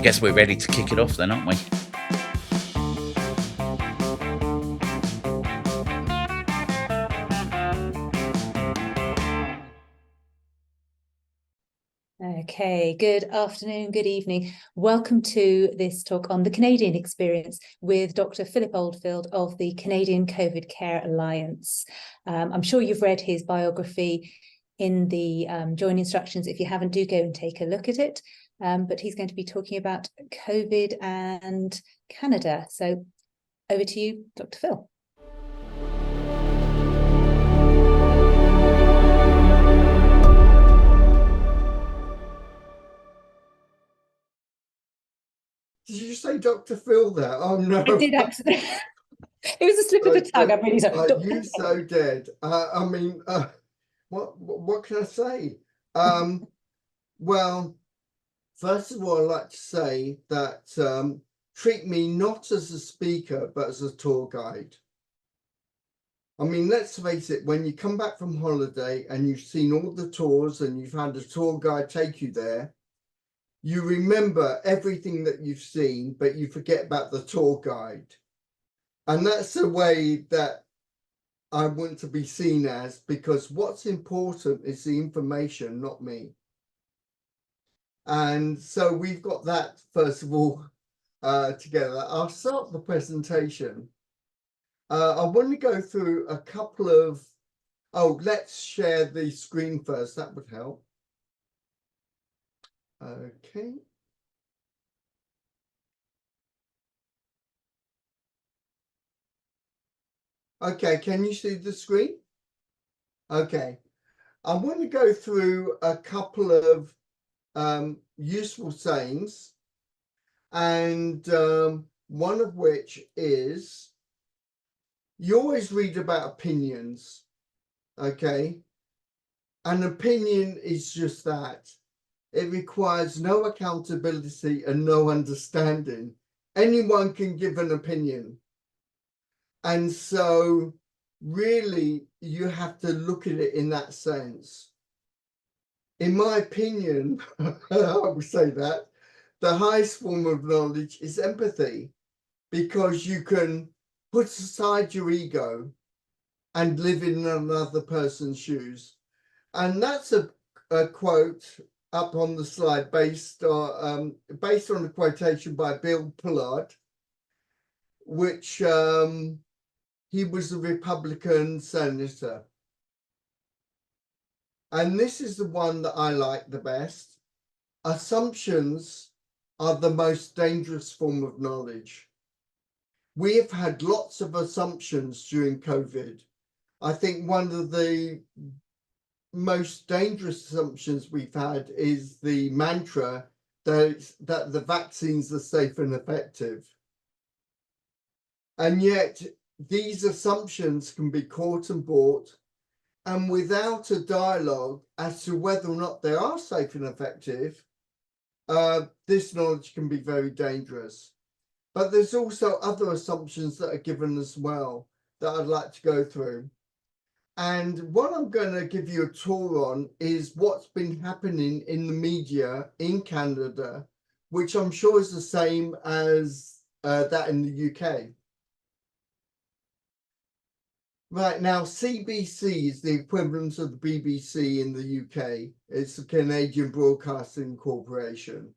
guess we're ready to kick it off then, aren't we? Okay, good afternoon, good evening. Welcome to this talk on the Canadian experience with Dr. Philip Oldfield of the Canadian COVID Care Alliance. I'm sure you've read his biography in the join instructions. If you haven't, do go and take a look at it. But he's going to be talking about COVID and Canada. So over to you, Dr. Phil. Did you say Dr. Phil there? Oh no. I did actually. It was a slip of the tongue. I'm really sorry. You so dead. What can I say? Well, first of all, I'd like to say that treat me not as a speaker, but as a tour guide. I mean, let's face it, when you come back from holiday and you've seen all the tours and you've had a tour guide take you there, you remember everything that you've seen, but you forget about the tour guide. And that's the way that I want to be seen as, because what's important is the information, not me. And so we've got that, first of all, together. I'll start the presentation. I want to go through a couple of, let's share the screen first, that would help. Okay. Okay, can you see the screen? Okay. I want to go through a couple of useful sayings, and one of which is, you always read about opinions, okay? An opinion is just that. It requires no accountability and no understanding. Anyone can give an opinion. And so really you have to look at it in that sense. In my opinion, I would say that the highest form of knowledge is empathy, because you can put aside your ego and live in another person's shoes. And that's a quote up on the slide based on a quotation by Bill Pullard, which he was a Republican senator. And this is the one that I like the best. Assumptions are the most dangerous form of knowledge. We have had lots of assumptions during COVID. I think one of the most dangerous assumptions we've had is the mantra that the vaccines are safe and effective. And yet these assumptions can be caught and bought, and without a dialogue as to whether or not they are safe and effective, this knowledge can be very dangerous. But there's also other assumptions that are given as well that I'd like to go through. And what I'm going to give you a tour on is what's been happening in the media in Canada, which I'm sure is the same as that in the UK. Right, now CBC is the equivalent of the BBC in the UK. It's the Canadian Broadcasting Corporation.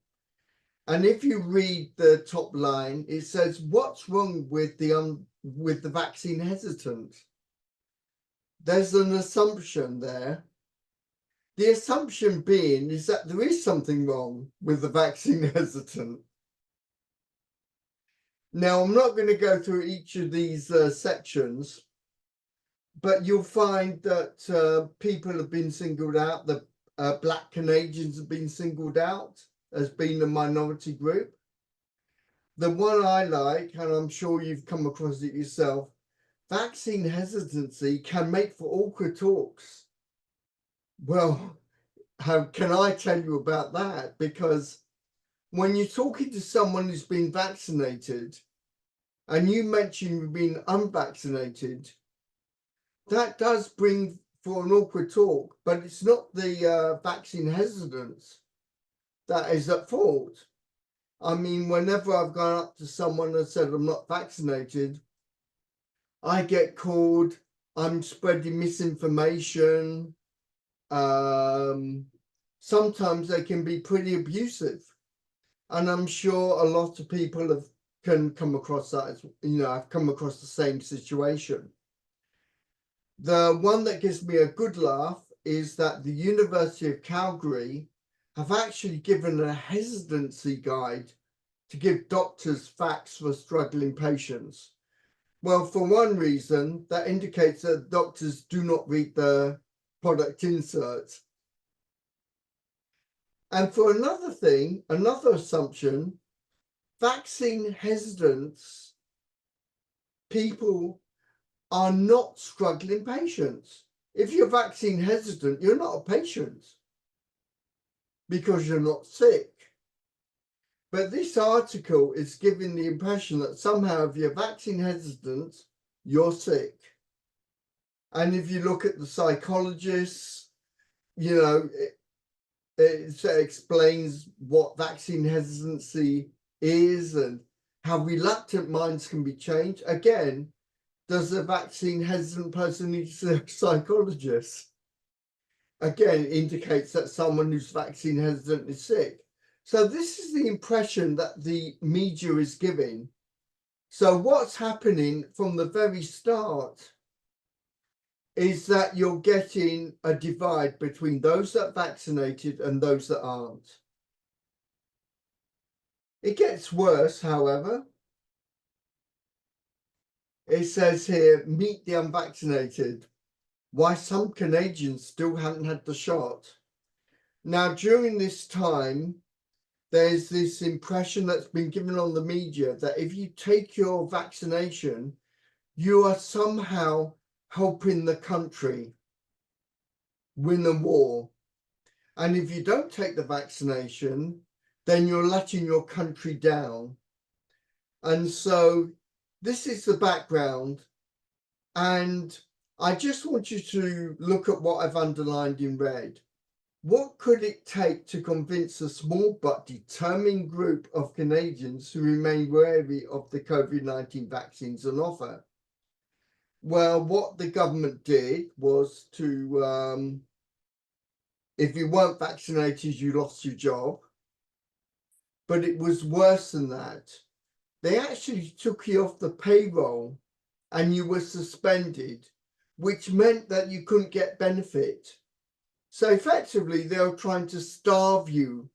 And if you read the top line, it says, what's wrong with the vaccine hesitant? There's an assumption there. The assumption being is that there is something wrong with the vaccine hesitant. Now, I'm not going to go through each of these sections, but you'll find that people have been singled out. The Black Canadians have been singled out as being a minority group. The one I like, and I'm sure you've come across it yourself, vaccine hesitancy can make for awkward talks. Well, how can I tell you about that? Because when you're talking to someone who's been vaccinated and you mention you've been unvaccinated, that does bring for an awkward talk, but it's not the vaccine hesitance that is at fault. I mean, whenever I've gone up to someone and said I'm not vaccinated, I get called, I'm spreading misinformation. Sometimes they can be pretty abusive. And I'm sure a lot of people can come across that, as, I've come across the same situation. The one that gives me a good laugh is that the University of Calgary have actually given a hesitancy guide to give doctors facts for struggling patients. Well, for one reason, that indicates that doctors do not read the product insert. And for another thing, another assumption, vaccine hesitance people are not struggling patients. If you're vaccine hesitant, you're not a patient because you're not sick. But this article is giving the impression that somehow if you're vaccine hesitant, you're sick. And if you look at the psychologists, it explains what vaccine hesitancy is and how reluctant minds can be changed. Again, does a vaccine hesitant person need to see a psychologist? Again, it indicates that someone who's vaccine hesitant is sick. So this is the impression that the media is giving. So what's happening from the very start is that you're getting a divide between those that are vaccinated and those that aren't. It gets worse, however. It says here, meet the unvaccinated. Why some Canadians still haven't had the shot. Now, during this time, there's this impression that's been given on the media that if you take your vaccination, you are somehow helping the country win a war. And if you don't take the vaccination, then you're letting your country down. And so this is the background. And I just want you to look at what I've underlined in red. What could it take to convince a small but determined group of Canadians who remain wary of the COVID-19 vaccines on offer? Well, what the government did was to, if you weren't vaccinated, you lost your job. But it was worse than that. They actually took you off the payroll and you were suspended, which meant that you couldn't get benefit. So effectively, they were trying to starve you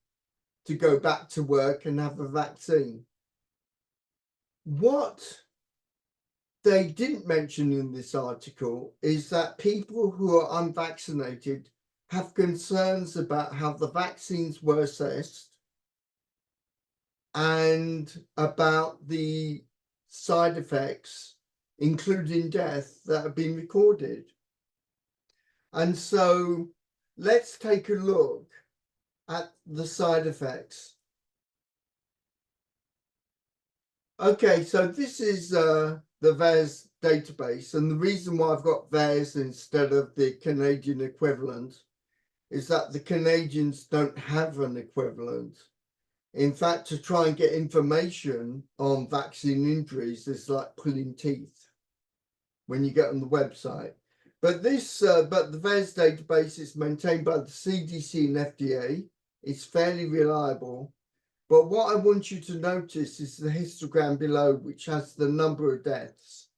to go back to work and have a vaccine. What they didn't mention in this article is that people who are unvaccinated have concerns about how the vaccines were assessed and about the side effects, including death, that have been recorded. And so let's take a look at the side effects. Okay, so this is the VAERS database, and the reason why I've got VAERS instead of the Canadian equivalent is that the Canadians don't have an equivalent. In fact, to try and get information on vaccine injuries is like pulling teeth when you get on the website. But this, but the VAERS database is maintained by the CDC and FDA. It's fairly reliable. But what I want you to notice is the histogram below, which has the number of deaths.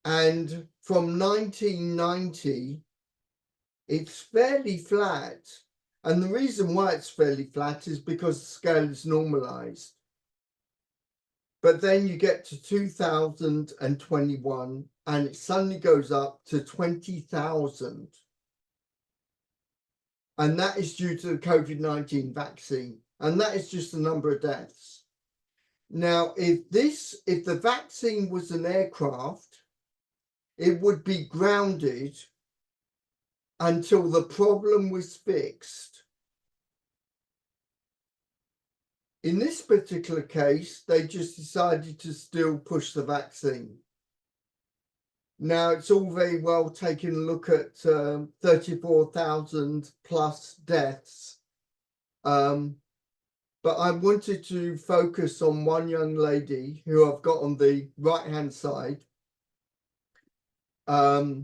And from 1990, it's fairly flat. And the reason why it's fairly flat is because the scale is normalized. But then you get to 2021 and it suddenly goes up to 20,000. And that is due to the COVID-19 vaccine. And that is just the number of deaths. Now, if the vaccine was an aircraft, it would be grounded until the problem was fixed. In this particular case, they just decided to still push the vaccine. Now, it's all very well taking a look at 34,000 plus deaths. but I wanted to focus on one young lady who I've got on the right-hand side. I've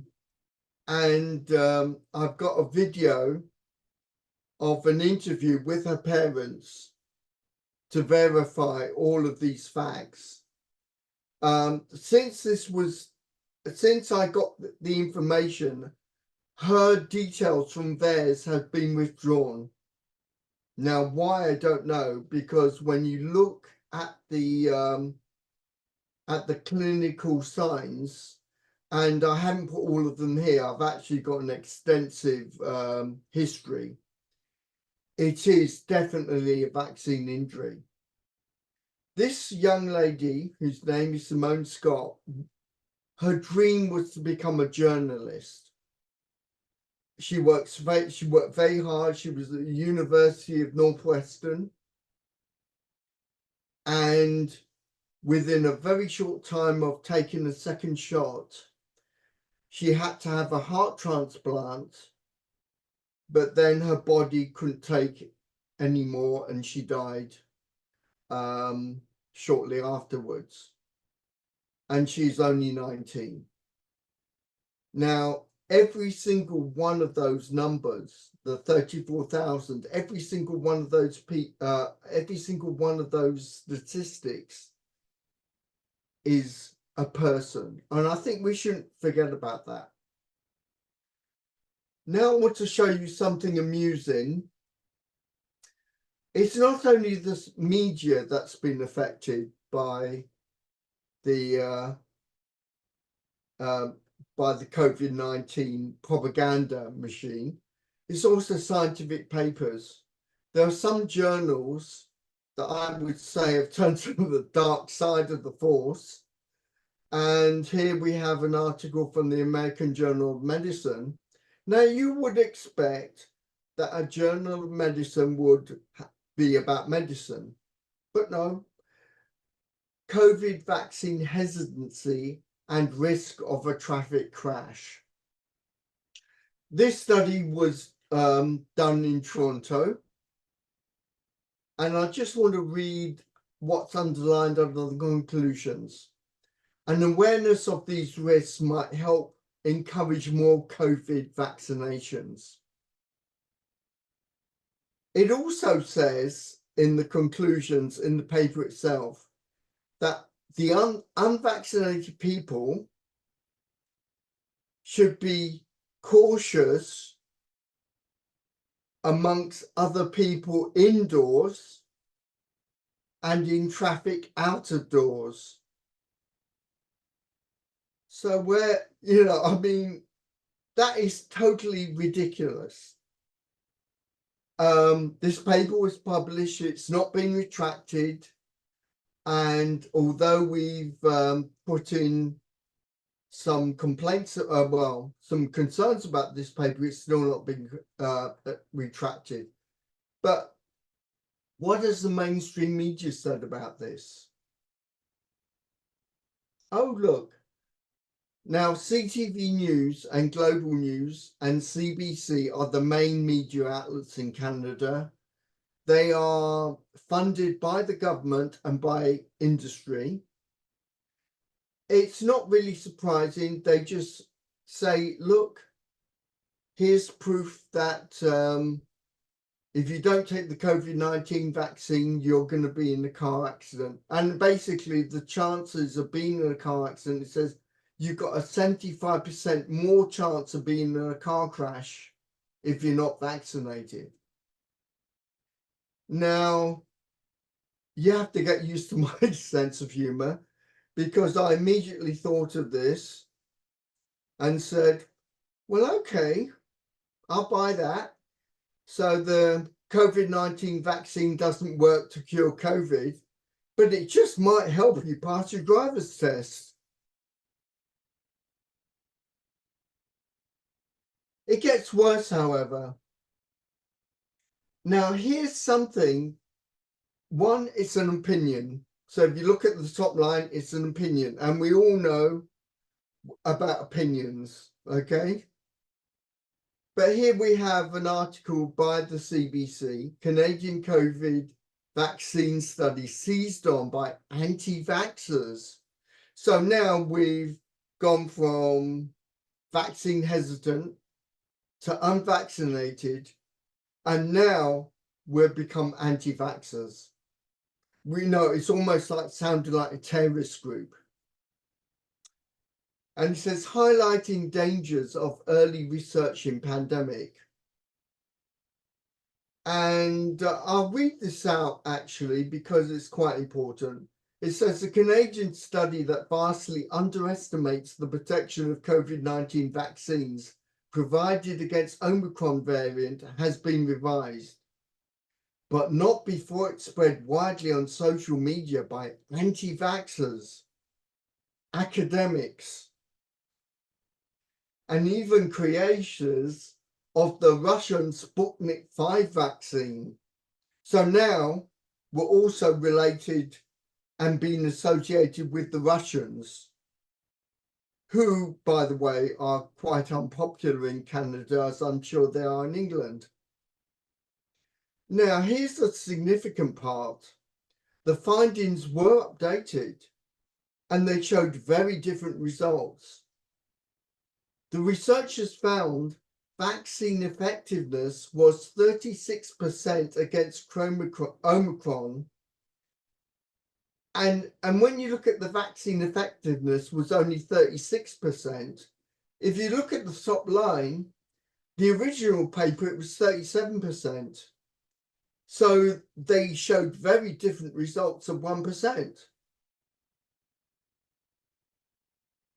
got a video of an interview with her parents to verify all of these facts. Since I got the information, her details from theirs have been withdrawn. Now, why, I don't know, because when you look at the clinical signs, and I haven't put all of them here, I've actually got an extensive history. It is definitely a vaccine injury. This young lady, whose name is Simone Scott, her dream was to become a journalist. She worked very hard. She was at the University of Northwestern. And within a very short time of taking a second shot, she had to have a heart transplant, but then her body couldn't take it anymore and she died shortly afterwards. And she's only 19. Now, every single one of those numbers, the 34,000, every single one of those statistics is a person. And I think we shouldn't forget about that. Now I want to show you something amusing. It's not only the media that's been affected by the COVID-19 propaganda machine, it's also scientific papers. There are some journals that I would say have turned to the dark side of the force. And here we have an article from the American Journal of Medicine. Now, you would expect that a journal of medicine would be about medicine, but no. COVID vaccine hesitancy and risk of a traffic crash. This study was done in Toronto, and I just want to read what's underlined under the conclusions. An awareness of these risks might help encourage more COVID vaccinations. It also says in the conclusions in the paper itself that the unvaccinated people should be cautious amongst other people indoors and in traffic out of doors. So I mean, that is totally ridiculous. This paper was published, it's not been retracted. And although we've put in some complaints, some concerns about this paper, it's still not been retracted. But what has the mainstream media said about this? Oh, look. Now, CTV News and Global News and CBC are the main media outlets in Canada. They are funded by the government and by industry. It's not really surprising. They just say, look, here's proof that if you don't take the COVID-19 vaccine, you're going to be in a car accident. And basically, the chances of being in a car accident, it says you've got a 75% more chance of being in a car crash if you're not vaccinated. Now, you have to get used to my sense of humor, because I immediately thought of this and said, well, okay, I'll buy that. So the COVID-19 vaccine doesn't work to cure COVID, but it just might help you pass your driver's test. It gets worse, however. Now, here's something. One, it's an opinion. So if you look at the top line, it's an opinion. And we all know about opinions, okay? But here we have an article by the CBC, Canadian COVID vaccine study seized on by anti-vaxxers. So now we've gone from vaccine hesitant to unvaccinated, and now we've become anti-vaxxers. We know it's almost like sounding like a terrorist group. And it says highlighting dangers of early research in pandemic. And I'll read this out actually because it's quite important. It says a Canadian study that vastly underestimates the protection of COVID-19 vaccines provided against Omicron variant has been revised, but not before it spread widely on social media by anti-vaxxers, academics, and even creators of the Russian Sputnik 5 vaccine. So now we're also related and being associated with the Russians, who, by the way, are quite unpopular in Canada, as I'm sure they are in England. Now, here's the significant part. The findings were updated and they showed very different results. The researchers found vaccine effectiveness was 36% against Omicron. And when you look at the vaccine effectiveness was only 36%. If you look at the top line, the original paper, it was 37%. So they showed very different results of 1%.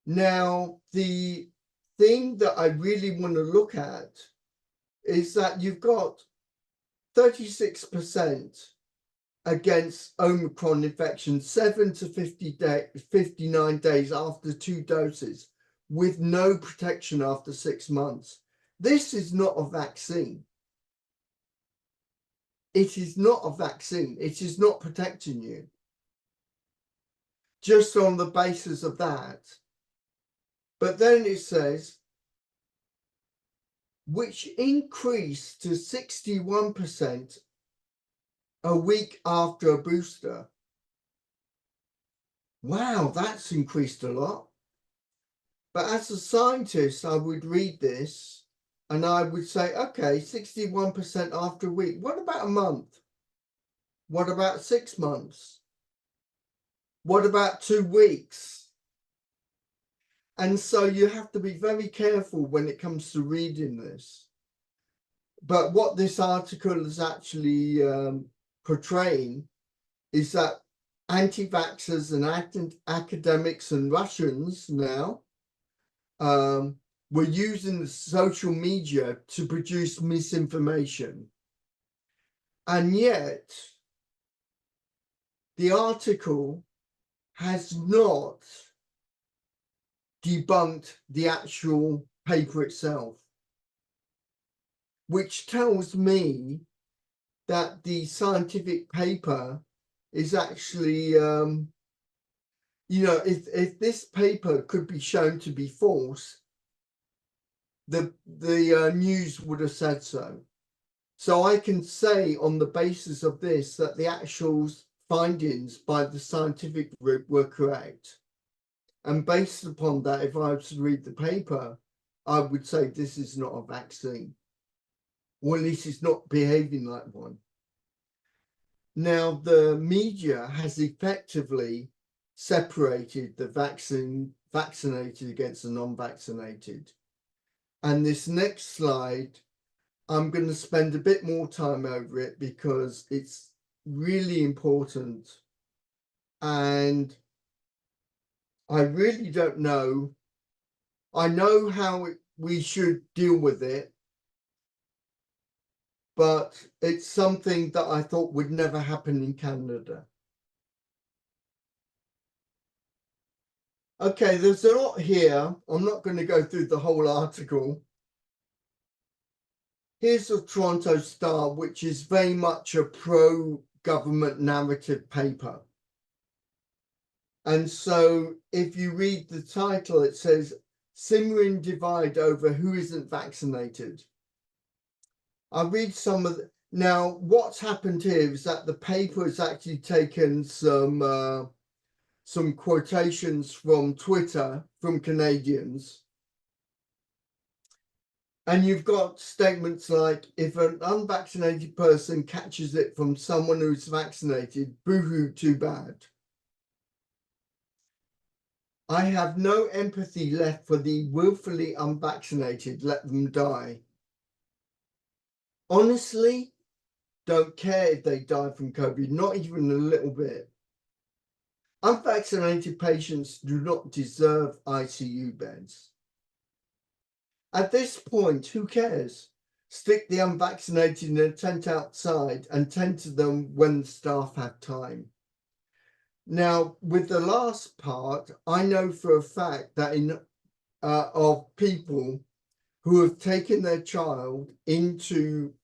Now, the thing that I really want to look at is that you've got 36% against Omicron infection, 7 to 59 days after 2 doses, with no protection after 6 months. This is not a vaccine. It is not a vaccine. It is not protecting you. Just on the basis of that. But then it says, which increased to 61% a week after a booster. Wow, that's increased a lot. But as a scientist, I would read this and I would say, okay, 61% after a week. What about a month? What about 6 months? What about 2 weeks? And so you have to be very careful when it comes to reading this. But what this article is actually portraying is that anti-vaxxers and academics and Russians now were using the social media to produce misinformation. And yet, the article has not debunked the actual paper itself, which tells me that the scientific paper is actually, if this paper could be shown to be false, the news would have said so. So I can say on the basis of this that the actual findings by the scientific group were correct. And based upon that, if I was to read the paper, I would say this is not a vaccine, or at least it's not behaving like one. Now, the media has effectively separated the vaccinated against the non-vaccinated. And this next slide, I'm going to spend a bit more time over it because it's really important. And I really don't know. I know how we should deal with it, but it's something that I thought would never happen in Canada. Okay, there's a lot here. I'm not going to go through the whole article. Here's the Toronto Star, which is very much a pro-government narrative paper. And so if you read the title, it says, simmering divide over who isn't vaccinated. I'll read some of Now, what's happened here is that the paper has actually taken some quotations from Twitter from Canadians. And you've got statements like, if an unvaccinated person catches it from someone who's vaccinated, boo-hoo, too bad. I have no empathy left for the willfully unvaccinated, let them die. Honestly, don't care if they die from COVID, not even a little bit. Unvaccinated patients do not deserve ICU beds. At this point, who cares? Stick the unvaccinated in a tent outside and tend to them when the staff have time. Now, with the last part, I know for a fact that of people who have taken their child into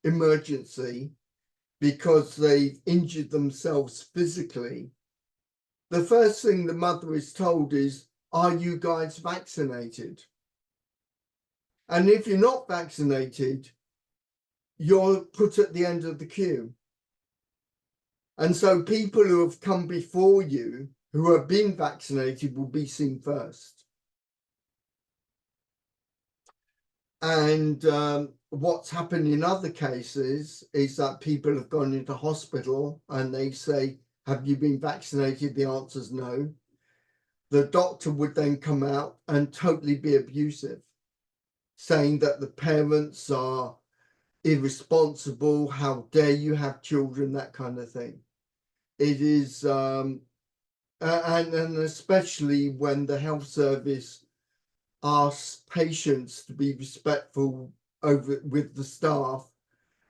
emergency because they've injured themselves physically, the first thing the mother is told is, are you guys vaccinated? And if you're not vaccinated, you're put at the end of the queue. And so people who have come before you, who have been vaccinated, will be seen first. And what's happened in other cases is that people have gone into hospital and they say, have you been vaccinated? The answer is no. The doctor would then come out and totally be abusive, saying that the parents are irresponsible, how dare you have children, that kind of thing. It is, and especially when the health service asks patients to be respectful with the staff,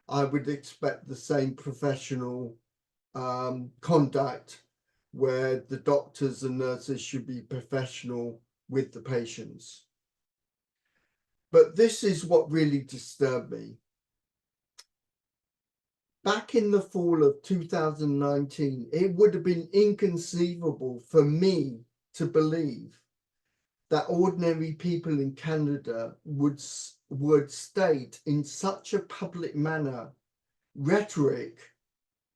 I would expect the same professional conduct where the doctors and nurses should be professional with the patients. But this is what really disturbed me. Back in the fall of 2019, it would have been inconceivable for me to believe that ordinary people in Canada would state in such a public manner rhetoric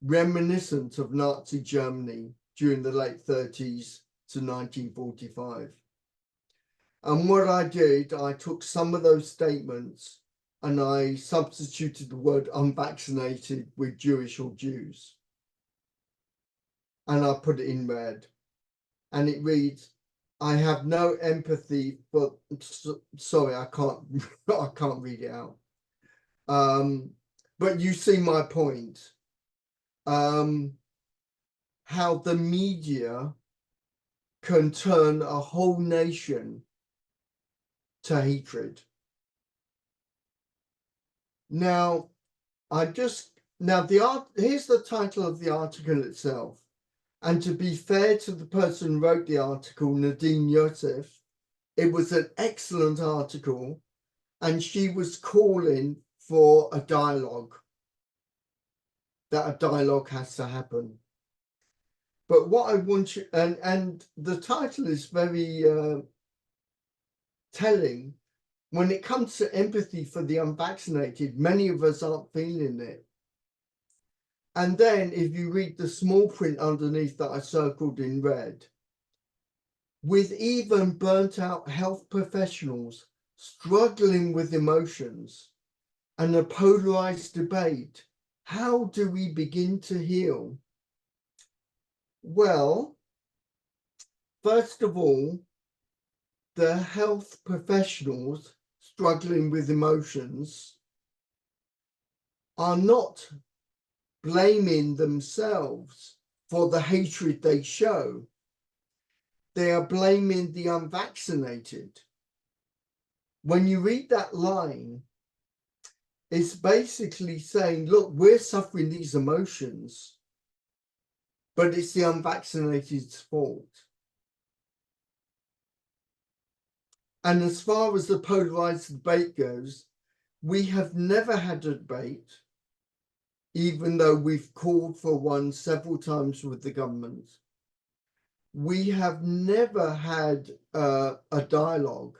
reminiscent of Nazi Germany during the late 30s to 1945. And what I did, I took some of those statements and I substituted the word unvaccinated with Jewish or Jews. And I put it in red. And it reads, I have no empathy for, sorry, I can't read it out. But you see my point. How the media can turn a whole nation to hatred. Now, here's the title of the article itself. And to be fair to the person who wrote the article, Nadine Yosef, it was an excellent article, and she was calling for a dialogue, that a dialogue has to happen. But what I want you, and the title is very telling. When it comes to empathy for the unvaccinated, many of us aren't feeling it. And then if you read the small print underneath that I circled in red, with even burnt out health professionals struggling with emotions and a polarized debate, how do we begin to heal? Well, first of all, the health professionals struggling with emotions are not blaming themselves for the hatred they show. They are blaming the unvaccinated. When you read that line, it's basically saying, look, we're suffering these emotions, but it's the unvaccinated's fault. And as far as the polarized debate goes, we have never had a debate, even though we've called for one several times with the government. We have never had a dialogue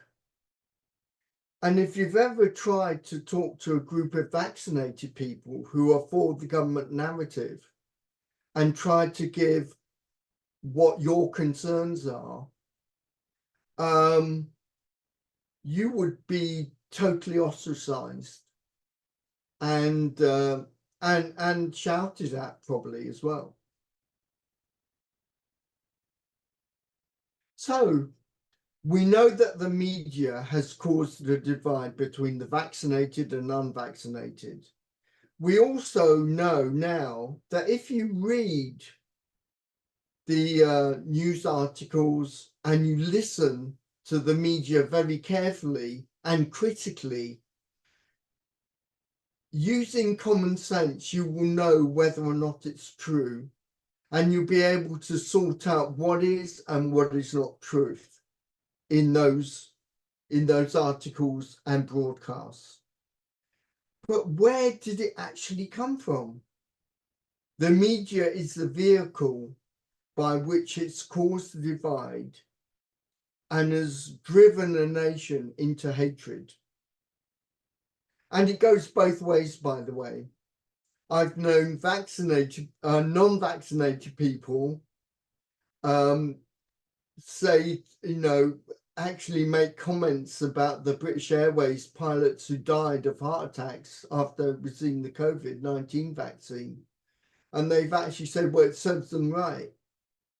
And if you've ever tried to talk to a group of vaccinated people who are for the government narrative and tried to give what your concerns are, you would be totally ostracized and shouted at probably as well. So we know that the media has caused the divide between the vaccinated and unvaccinated. We also know now that if you read the news articles and you listen to the media very carefully and critically, using common sense, you will know whether or not it's true, and you'll be able to sort out what is and what is not truth in those articles and broadcasts. But where did it actually come from? The media is the vehicle by which it's caused the divide and has driven a nation into hatred. And it goes both ways, by the way. I've known non-vaccinated people say, actually make comments about the British Airways pilots who died of heart attacks after receiving the COVID-19 vaccine. And they've actually said, well, it serves them right.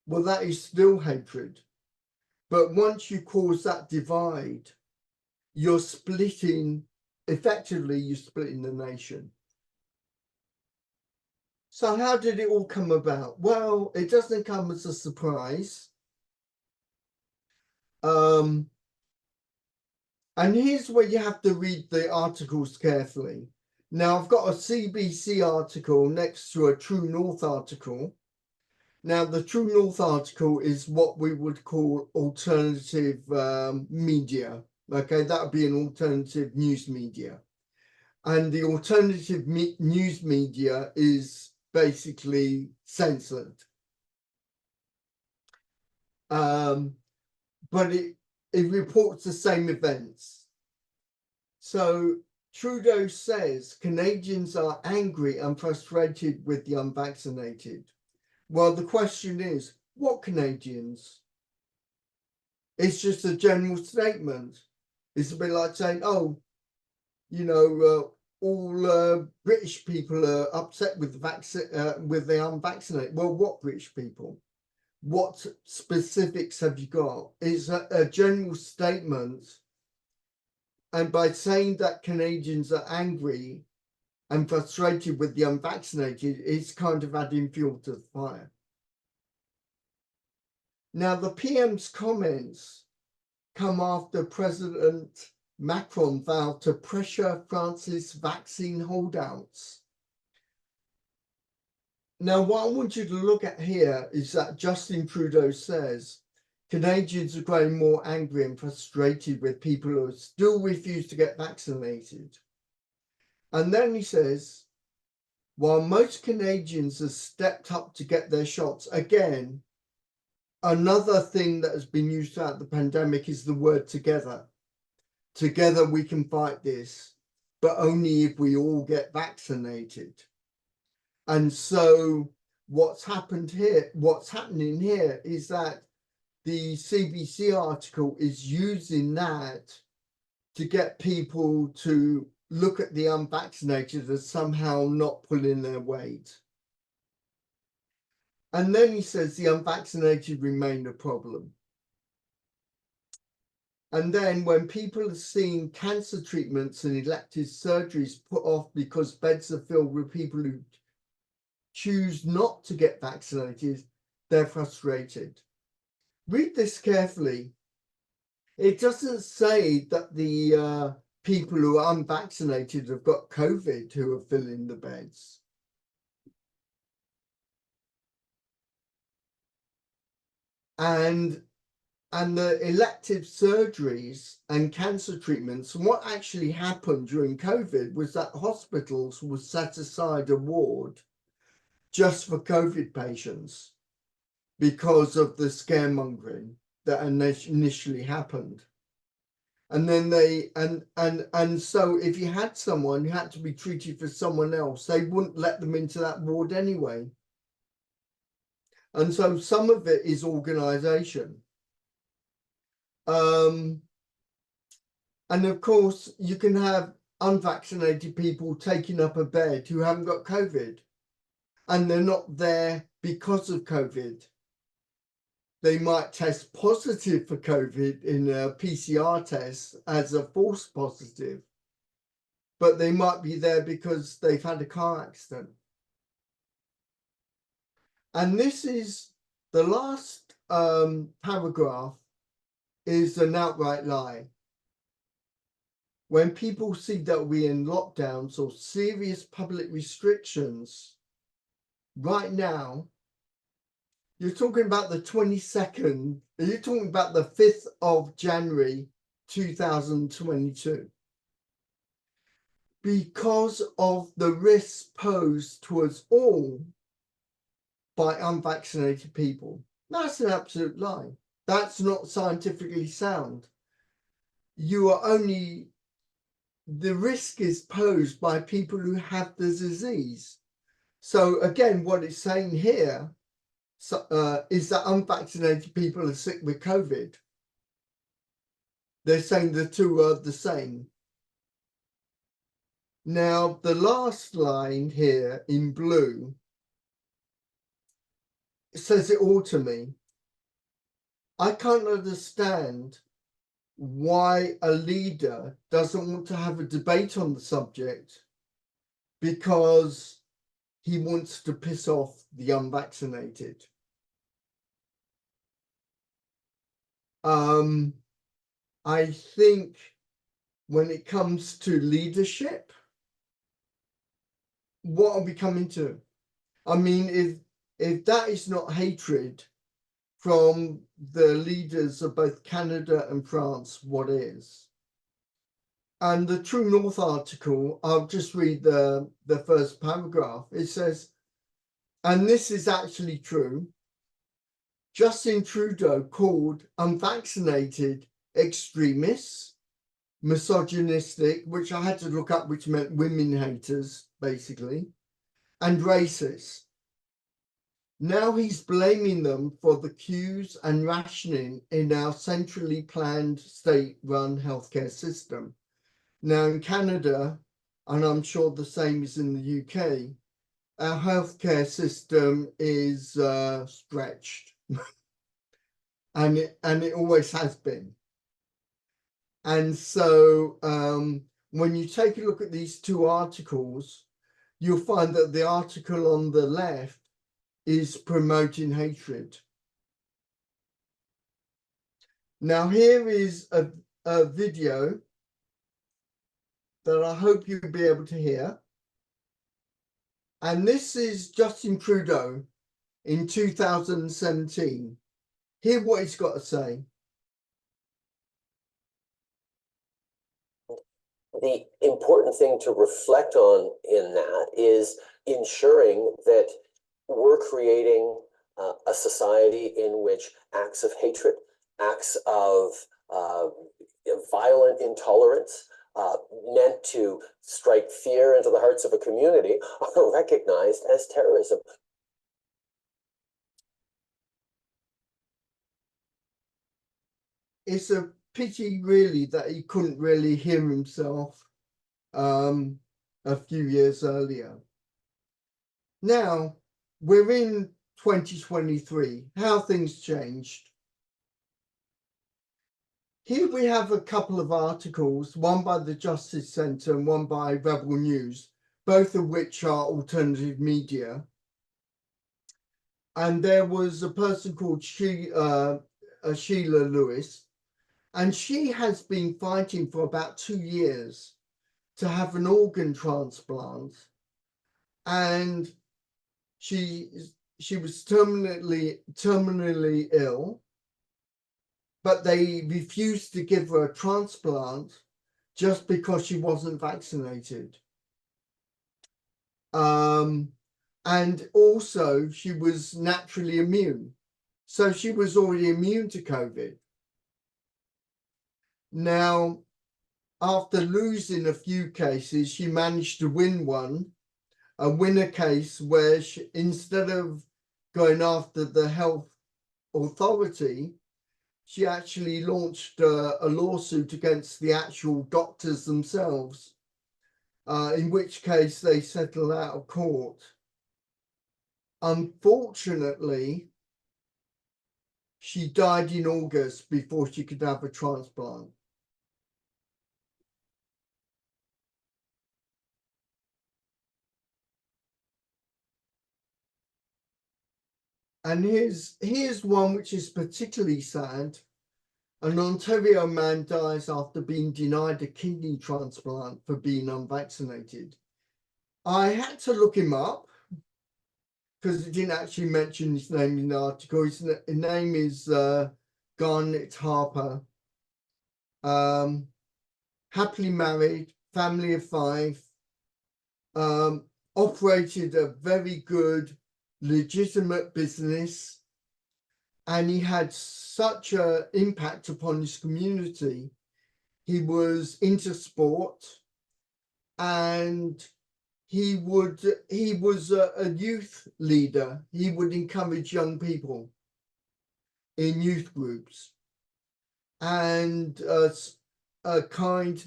Well, that is still hatred. But once you cause that divide, you're splitting, effectively, you're splitting the nation. So how did it all come about? Well, it doesn't come as a surprise. And here's where you have to read the articles carefully. Now, I've got a CBC article next to a True North article. Now, the True North article is what we would call alternative media. Okay, that would be an alternative news media. And the alternative news media is basically censored. But it reports the same events. So Trudeau says Canadians are angry and frustrated with the unvaccinated. Well, the question is, what Canadians? It's just a general statement. It's a bit like saying, oh, all British people are upset with the unvaccinated. Well, what British people? What specifics have you got? It's a general statement. And by saying that Canadians are angry and frustrated with the unvaccinated, it's kind of adding fuel to the fire. Now, the PM's comments come after President Macron vowed to pressure France's vaccine holdouts. Now, what I want you to look at here is that Justin Trudeau says Canadians are growing more angry and frustrated with people who still refuse to get vaccinated. And then he says, while most Canadians have stepped up to get their shots, again, another thing that has been used throughout the pandemic is the word together. Together we can fight this, but only if we all get vaccinated. And so what's happening here is that the CBC article is using that to get people to look at the unvaccinated as somehow not pulling their weight. And then he says the unvaccinated remain a problem. And then when people are seeing cancer treatments and elective surgeries put off because beds are filled with people who choose not to get vaccinated, they're frustrated. Read this carefully. It doesn't say that the people who are unvaccinated have got COVID who are filling the beds. And the elective surgeries and cancer treatments, what actually happened during COVID was that hospitals would set aside a ward just for COVID patients because of the scaremongering that initially happened. And then and so if you had someone who had to be treated for someone else, they wouldn't let them into that ward anyway. And so some of it is organization. And of course, you can have unvaccinated people taking up a bed who haven't got COVID, and they're not there because of COVID. They might test positive for COVID in a PCR test as a false positive, but they might be there because they've had a car accident. And this is the last paragraph is an outright lie. When people see that we're in lockdowns or serious public restrictions, right now, you're talking about the 22nd, you're talking about the 5th of January, 2022. Because of the risks posed towards all by unvaccinated people. That's an absolute lie. That's not scientifically sound. You are only, the risk is posed by people who have the disease. So again, what it's saying here is that unvaccinated people are sick with COVID. They're saying the two are the same. Now, the last line here in blue, it says it all to me. I can't understand why a leader doesn't want to have a debate on the subject because he wants to piss off the unvaccinated. I think when it comes to leadership, what are we coming to? I mean, if that is not hatred from the leaders of both Canada and France, what is? And the True North article, I'll just read the first paragraph. It says, and this is actually true, Justin Trudeau called unvaccinated extremists, misogynistic, which I had to look up, which meant women haters, basically, and racist. Now he's blaming them for the queues and rationing in our centrally planned state-run healthcare system. Now in Canada, and I'm sure the same is in the UK, our healthcare system is stretched, and it always has been. And so when you take a look at these two articles, you'll find that the article on the left is promoting hatred. Now here is a video that I hope you'll be able to hear. And this is Justin Trudeau in 2017. Hear what he's got to say. The important thing to reflect on in that is ensuring that we're creating a society in which acts of hatred, acts of violent intolerance meant to strike fear into the hearts of a community are recognized as terrorism. It's a pity really that he couldn't really hear himself a few years earlier. Now we're in 2023, how things changed. Here we have a couple of articles, one by the Justice Centre and one by Rebel News, both of which are alternative media. And there was a person called Sheila Lewis, and she has been fighting for about 2 years to have an organ transplant. And she was terminally ill, but they refused to give her a transplant just because she wasn't vaccinated. And also she was naturally immune. So she was already immune to COVID. Now, after losing a few cases, she managed to win a case where she, instead of going after the health authority, she actually launched a lawsuit against the actual doctors themselves, in which case they settled out of court. Unfortunately, she died in August before she could have a transplant. And here's one which is particularly sad. An Ontario man dies after being denied a kidney transplant for being unvaccinated. I had to look him up because it didn't actually mention his name in the article. His name is Garnet Harper. Happily married, family of 5, operated a very good, legitimate business, and he had such an impact upon his community. He was into sport, and he was a youth leader. He would encourage young people in youth groups, and a kind,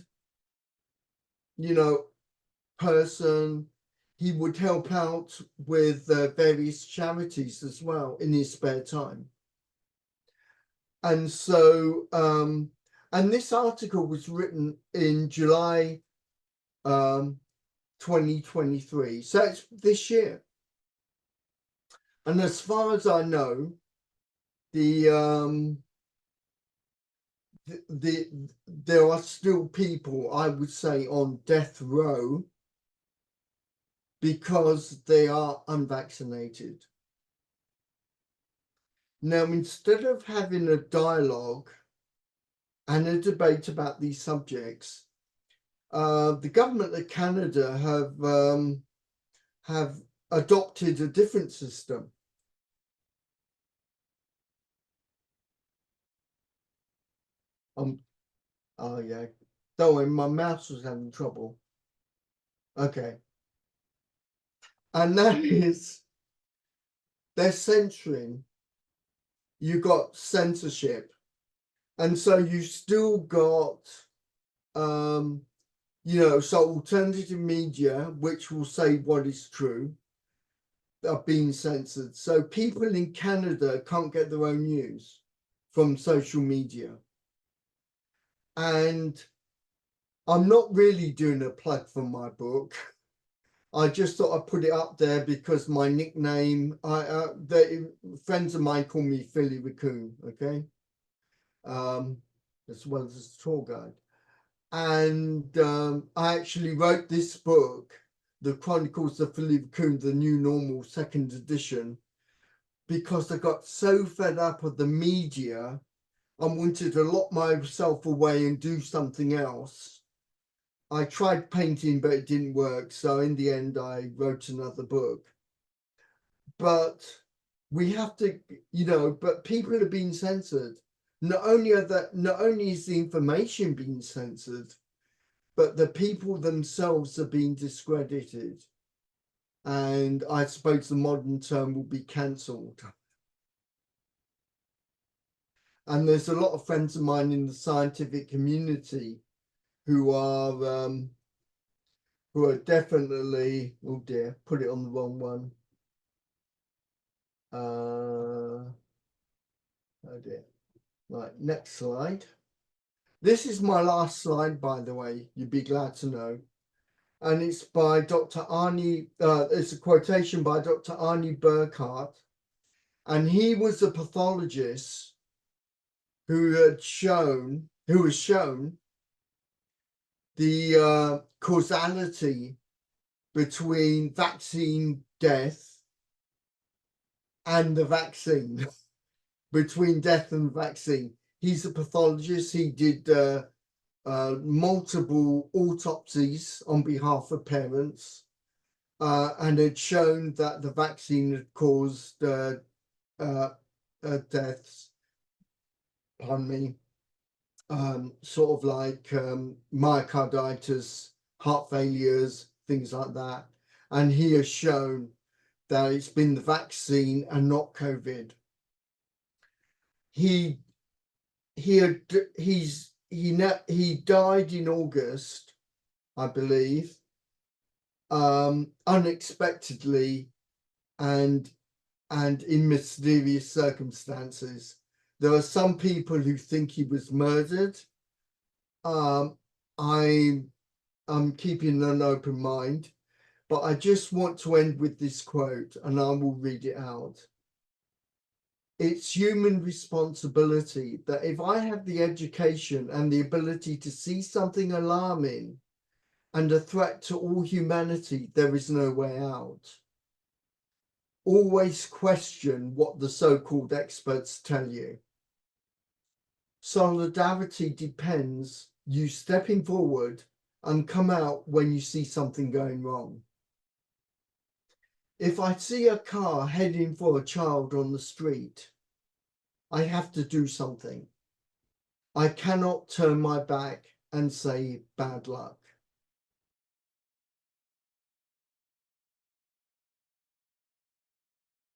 person. He would help out with various charities as well in his spare time. And so, and this article was written in July 2023, so it's this year. And as far as I know, there are still people, I would say, on death row because they are unvaccinated. Now, instead of having a dialogue and a debate about these subjects, the government of Canada have adopted a different system. Oh yeah, don't worry, my mouse was having trouble. Okay. And that is, they're censoring. You got censorship. And so you still got, so alternative media, which will say what is true, are being censored. So people in Canada can't get their own news from social media. And I'm not really doing a plug for my book. I just thought I'd put it up there because my nickname, friends of mine call me Philly Raccoon, okay? As well as a tour guide. And I actually wrote this book, The Chronicles of Philly Raccoon, the New Normal, 2nd edition, because I got so fed up of the media and wanted to lock myself away and do something else. I tried painting, but it didn't work. So in the end, I wrote another book. But we have to, but people are being censored. Not only is the information being censored, but the people themselves are being discredited. And I suppose the modern term will be cancelled. And there's a lot of friends of mine in the scientific community who are definitely, oh dear, put it on the wrong one. Oh dear. Right, next slide. This is my last slide, by the way, you'd be glad to know. And it's by Dr. Arnie, it's a quotation by Dr. Arnie Burkhardt. And he was a pathologist who was shown the causality between vaccine death and the vaccine, between death and vaccine. He's a pathologist. He did multiple autopsies on behalf of parents and had shown that the vaccine had caused deaths, pardon me, sort of like myocarditis, heart failures, things like that. And he has shown that it's been the vaccine and not COVID. He died in August, I believe, unexpectedly and in mysterious circumstances. There are some people who think he was murdered. I'm keeping an open mind, but I just want to end with this quote, and I will read it out. It's human responsibility that if I have the education and the ability to see something alarming and a threat to all humanity, there is no way out. Always question what the so-called experts tell you. Solidarity depends you stepping forward and come out when you see something going wrong. If I see a car heading for a child on the street, I have to do something. I cannot turn my back and say bad luck.